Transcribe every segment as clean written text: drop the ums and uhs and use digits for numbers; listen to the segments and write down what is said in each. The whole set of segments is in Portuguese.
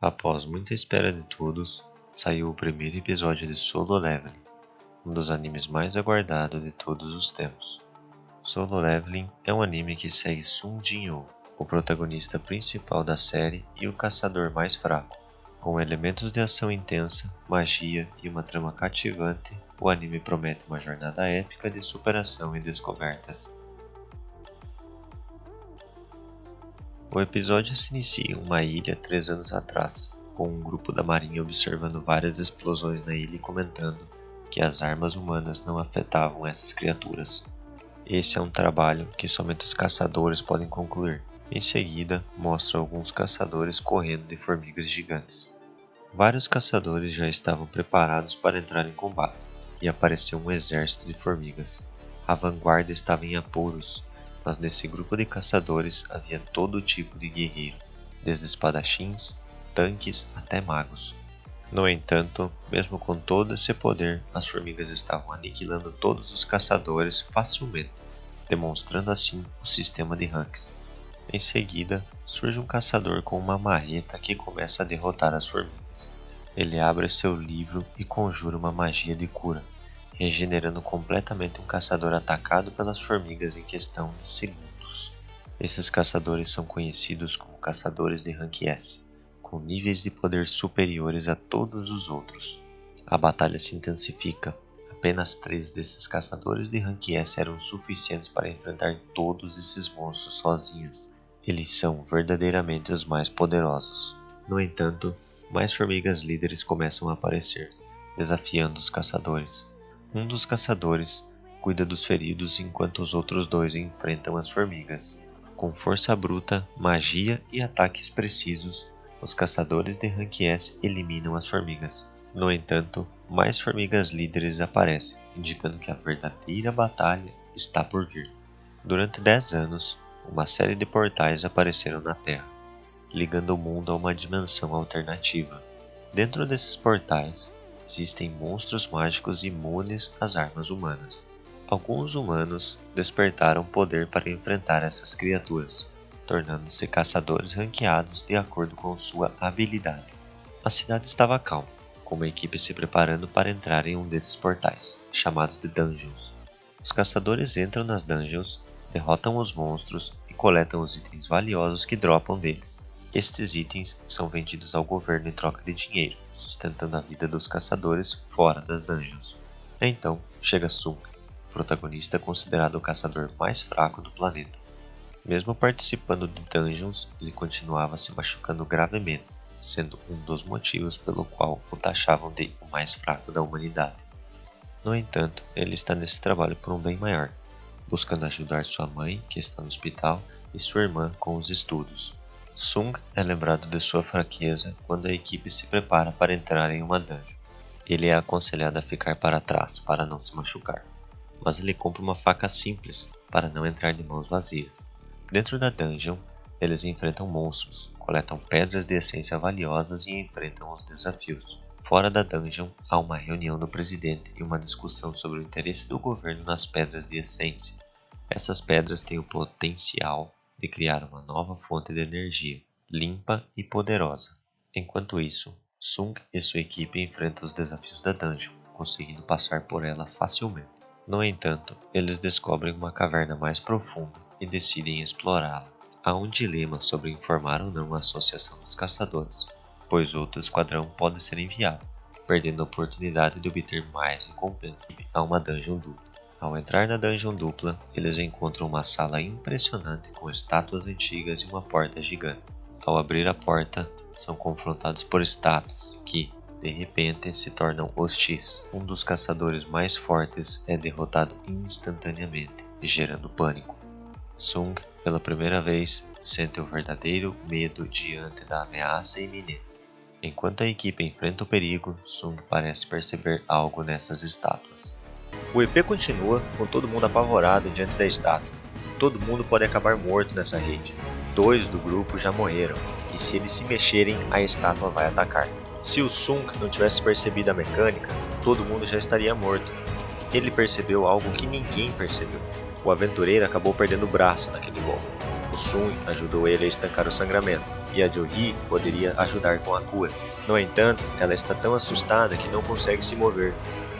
Após muita espera de todos, saiu o primeiro episódio de Solo Leveling, um dos animes mais aguardados de todos os tempos. Solo Leveling é um anime que segue Sung Jin-woo, o protagonista principal da série e o caçador mais fraco. Com elementos de ação intensa, magia e uma trama cativante, o anime promete uma jornada épica de superação e descobertas. O episódio se inicia em uma ilha 3 anos atrás, com um grupo da marinha observando várias explosões na ilha e comentando que as armas humanas não afetavam essas criaturas. Esse é um trabalho que somente os caçadores podem concluir. Em seguida, mostra alguns caçadores correndo de formigas gigantes. Vários caçadores já estavam preparados para entrar em combate, e apareceu um exército de formigas. A vanguarda estava em apuros, mas nesse grupo de caçadores havia todo tipo de guerreiro, desde espadachins, tanques até magos. No entanto, mesmo com todo esse poder, as formigas estavam aniquilando todos os caçadores facilmente, demonstrando assim o sistema de ranks. Em seguida, surge um caçador com uma marreta que começa a derrotar as formigas. Ele abre seu livro e conjura uma magia de cura, regenerando completamente um caçador atacado pelas formigas em questão de segundos. Esses caçadores são conhecidos como caçadores de Rank S, com níveis de poder superiores a todos os outros. A batalha se intensifica. Apenas 3 desses caçadores de Rank S eram suficientes para enfrentar todos esses monstros sozinhos. Eles são verdadeiramente os mais poderosos. No entanto, mais formigas líderes começam a aparecer, desafiando os caçadores. Um dos caçadores cuida dos feridos enquanto os outros 2 enfrentam as formigas. Com força bruta, magia e ataques precisos, os caçadores de Rank S eliminam as formigas. No entanto, mais formigas líderes aparecem, indicando que a verdadeira batalha está por vir. Durante 10 anos, uma série de portais apareceram na Terra, ligando o mundo a uma dimensão alternativa. Dentro desses portais, existem monstros mágicos imunes às armas humanas. Alguns humanos despertaram poder para enfrentar essas criaturas, tornando-se caçadores ranqueados de acordo com sua habilidade. A cidade estava calma, com uma equipe se preparando para entrar em um desses portais, chamados de Dungeons. Os caçadores entram nas Dungeons, derrotam os monstros e coletam os itens valiosos que dropam deles. Estes itens são vendidos ao governo em troca de dinheiro, sustentando a vida dos caçadores fora das dungeons. Então, chega Sung, protagonista considerado o caçador mais fraco do planeta. Mesmo participando de dungeons, ele continuava se machucando gravemente, sendo um dos motivos pelo qual o taxavam de o mais fraco da humanidade. No entanto, ele está nesse trabalho por um bem maior, buscando ajudar sua mãe, que está no hospital, e sua irmã com os estudos. Sung é lembrado de sua fraqueza quando a equipe se prepara para entrar em uma dungeon. Ele é aconselhado a ficar para trás para não se machucar, mas ele compra uma faca simples para não entrar de mãos vazias. Dentro da dungeon, eles enfrentam monstros, coletam pedras de essência valiosas e enfrentam os desafios. Fora da dungeon, há uma reunião do presidente e uma discussão sobre o interesse do governo nas pedras de essência. Essas pedras têm o potencial de criar uma nova fonte de energia, limpa e poderosa. Enquanto isso, Sung e sua equipe enfrentam os desafios da dungeon, conseguindo passar por ela facilmente. No entanto, eles descobrem uma caverna mais profunda e decidem explorá-la. Há um dilema sobre informar ou não a Associação dos Caçadores, pois outro esquadrão pode ser enviado, perdendo a oportunidade de obter mais recompensa a uma dungeon dupla. Ao entrar na dungeon dupla, eles encontram uma sala impressionante com estátuas antigas e uma porta gigante. Ao abrir a porta, são confrontados por estátuas que, de repente, se tornam hostis. Um dos caçadores mais fortes é derrotado instantaneamente, gerando pânico. Sung, pela primeira vez, sente o verdadeiro medo diante da ameaça iminente. Enquanto a equipe enfrenta o perigo, Sung parece perceber algo nessas estátuas. O EP continua com todo mundo apavorado diante da estátua. Todo mundo pode acabar morto nessa rede. 2 do grupo já morreram, e se eles se mexerem, a estátua vai atacar. Se o Sung não tivesse percebido a mecânica, todo mundo já estaria morto. Ele percebeu algo que ninguém percebeu. O aventureiro acabou perdendo o braço naquele golpe. O Sung ajudou ele a estancar o sangramento, e a Jo-hee poderia ajudar com a cura. No entanto, ela está tão assustada que não consegue se mover.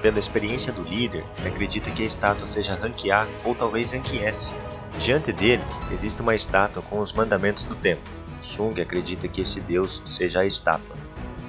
Pela experiência do líder, acredita que a estátua seja Rank A ou talvez Rank S. Diante deles, existe uma estátua com os mandamentos do templo. Sung acredita que esse deus seja a estátua.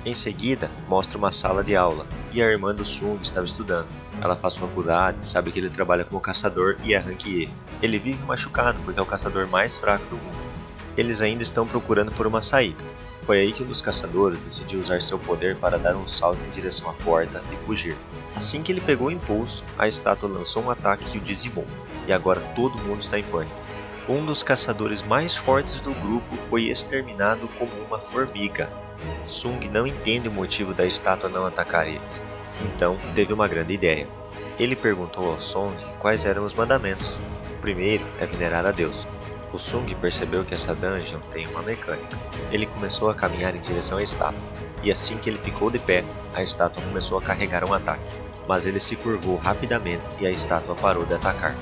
Em seguida, mostra uma sala de aula, e a irmã do Sung estava estudando. Ela faz faculdade, sabe que ele trabalha como caçador e é Rank E. Ele vive machucado porque é o caçador mais fraco do mundo. Eles ainda estão procurando por uma saída. Foi aí que um dos caçadores decidiu usar seu poder para dar um salto em direção à porta e fugir. Assim que ele pegou o impulso, a estátua lançou um ataque que o dizimou, e agora todo mundo está em pânico. Um dos caçadores mais fortes do grupo foi exterminado como uma formiga. Sung não entende o motivo da estátua não atacar eles. Então, teve uma grande ideia. Ele perguntou ao Song quais eram os mandamentos. O primeiro é venerar a Deus. O Sung percebeu que essa dungeon tem uma mecânica. Ele começou a caminhar em direção à estátua, e assim que ele ficou de pé, a estátua começou a carregar um ataque. Mas ele se curvou rapidamente e a estátua parou de atacar.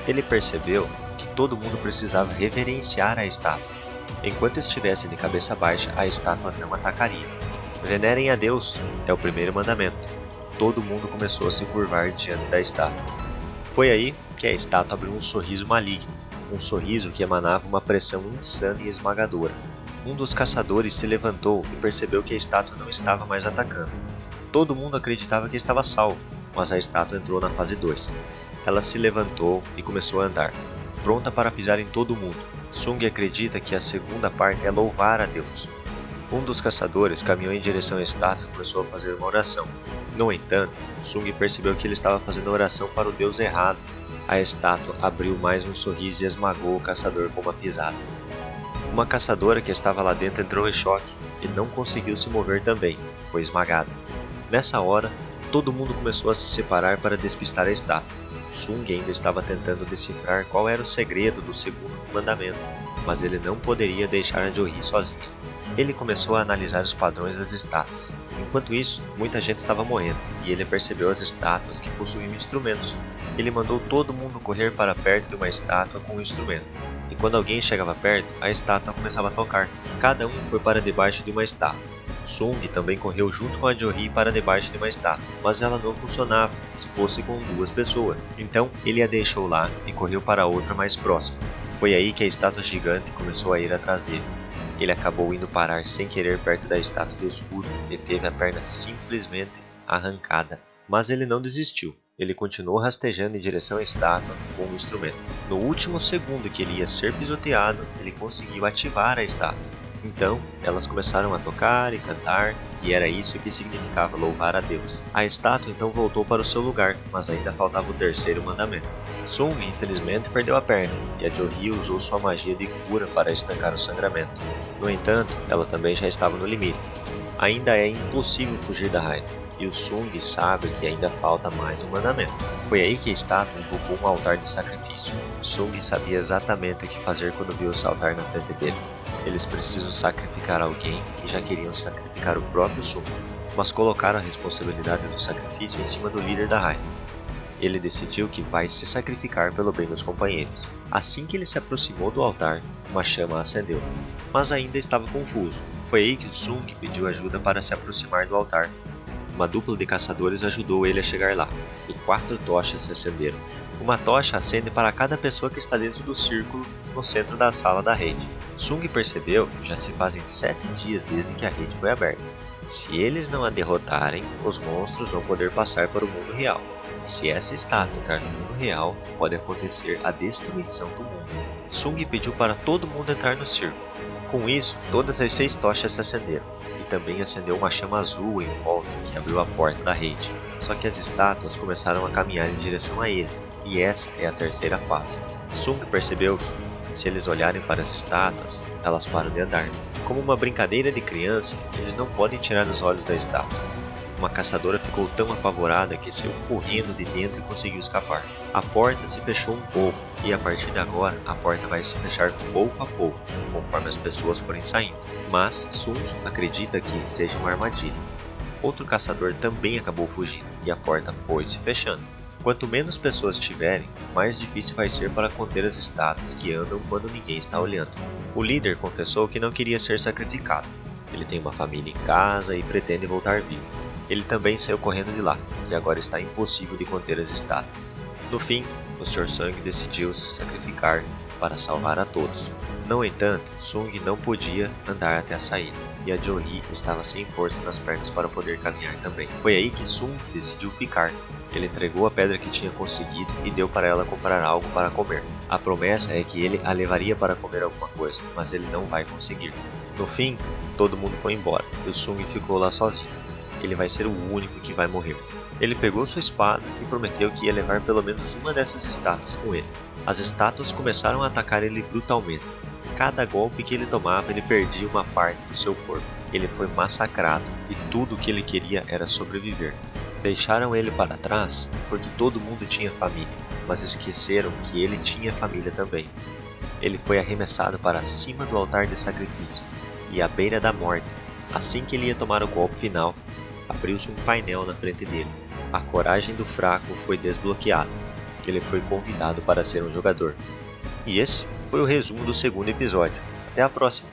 Ele percebeu que todo mundo precisava reverenciar a estátua. Enquanto estivesse de cabeça baixa, a estátua não atacaria. Venerem a Deus é o primeiro mandamento. Todo mundo começou a se curvar diante da estátua. Foi aí que a estátua abriu um sorriso maligno, um sorriso que emanava uma pressão insana e esmagadora. Um dos caçadores se levantou e percebeu que a estátua não estava mais atacando. Todo mundo acreditava que estava salvo, mas a estátua entrou na fase 2. Ela se levantou e começou a andar, pronta para pisar em todo mundo. Sung acredita que a segunda parte é louvar a Deus. Um dos caçadores caminhou em direção à estátua e começou a fazer uma oração. No entanto, Sung percebeu que ele estava fazendo oração para o Deus errado. A estátua abriu mais um sorriso e esmagou o caçador com uma pisada. Uma caçadora que estava lá dentro entrou em choque e não conseguiu se mover também, foi esmagada. Nessa hora, todo mundo começou a se separar para despistar a estátua. Sung ainda estava tentando decifrar qual era o segredo do segundo mandamento, mas ele não poderia deixar a Jo-hee sozinha. Ele começou a analisar os padrões das estátuas. Enquanto isso, muita gente estava morrendo, e ele percebeu as estátuas que possuíam instrumentos. Ele mandou todo mundo correr para perto de uma estátua com um instrumento. E quando alguém chegava perto, a estátua começava a tocar. Cada um foi para debaixo de uma estátua. Sung também correu junto com a Jo-hee para debaixo de uma estátua, mas ela não funcionava se fosse com 2 pessoas. Então ele a deixou lá e correu para outra mais próxima. Foi aí que a estátua gigante começou a ir atrás dele. Ele acabou indo parar sem querer perto da estátua de escudo e teve a perna simplesmente arrancada. Mas ele não desistiu. Ele continuou rastejando em direção à estátua com o instrumento. No último segundo que ele ia ser pisoteado, ele conseguiu ativar a estátua. Então, elas começaram a tocar e cantar, e era isso que significava louvar a Deus. A estátua então voltou para o seu lugar, mas ainda faltava o terceiro mandamento. Sung, infelizmente, perdeu a perna, e a Jo-hee usou sua magia de cura para estancar o sangramento. No entanto, ela também já estava no limite. Ainda é impossível fugir da raiva, e o Sung sabe que ainda falta mais um mandamento. Foi aí que a estátua invocou um altar de sacrifício. Sung sabia exatamente o que fazer quando viu esse altar na frente dele. Eles precisam sacrificar alguém e já queriam sacrificar o próprio Sung, mas colocaram a responsabilidade do sacrifício em cima do líder da raiva. Ele decidiu que vai se sacrificar pelo bem dos companheiros. Assim que ele se aproximou do altar, uma chama acendeu, mas ainda estava confuso. Foi aí que o Sung pediu ajuda para se aproximar do altar. Uma dupla de caçadores ajudou ele a chegar lá, e 4 tochas se acenderam. Uma tocha acende para cada pessoa que está dentro do círculo no centro da sala da rede. Sung percebeu que já se fazem 7 dias desde que a rede foi aberta. Se eles não a derrotarem, os monstros vão poder passar para o mundo real. Se essa estátua entrar no mundo real, pode acontecer a destruição do mundo. Sung pediu para todo mundo entrar no círculo. Com isso, todas as 6 tochas se acenderam, e também acendeu uma chama azul em volta que abriu a porta da rede. Só que as estátuas começaram a caminhar em direção a eles, e essa é a terceira fase. Sung percebeu que, se eles olharem para as estátuas, elas param de andar. Como uma brincadeira de criança, eles não podem tirar os olhos da estátua. Uma caçadora ficou tão apavorada que saiu correndo de dentro e conseguiu escapar. A porta se fechou um pouco, e a partir de agora, a porta vai se fechar pouco a pouco, conforme as pessoas forem saindo. Mas Sung acredita que seja uma armadilha. Outro caçador também acabou fugindo, e a porta foi se fechando. Quanto menos pessoas tiverem, mais difícil vai ser para conter as estátuas que andam quando ninguém está olhando. O líder confessou que não queria ser sacrificado. Ele tem uma família em casa e pretende voltar vivo. Ele também saiu correndo de lá, e agora está impossível de conter as estátuas. No fim, o Sr. Sung decidiu se sacrificar para salvar a todos. No entanto, Sung não podia andar até a saída, e a Jo-hee estava sem força nas pernas para poder caminhar também. Foi aí que Sung decidiu ficar. Ele entregou a pedra que tinha conseguido e deu para ela comprar algo para comer. A promessa é que ele a levaria para comer alguma coisa, mas ele não vai conseguir. No fim, todo mundo foi embora e o Sung ficou lá sozinho. Ele vai ser o único que vai morrer. Ele pegou sua espada e prometeu que ia levar pelo menos uma dessas estátuas com ele. As estátuas começaram a atacar ele brutalmente. Cada golpe que ele tomava, ele perdia uma parte do seu corpo. Ele foi massacrado e tudo o que ele queria era sobreviver. Deixaram ele para trás porque todo mundo tinha família, mas esqueceram que ele tinha família também. Ele foi arremessado para cima do altar de sacrifício e à beira da morte. Assim que ele ia tomar o golpe final, abriu-se um painel na frente dele. A coragem do fraco foi desbloqueada. Ele foi convidado para ser um jogador. E esse foi o resumo do segundo episódio. Até a próxima!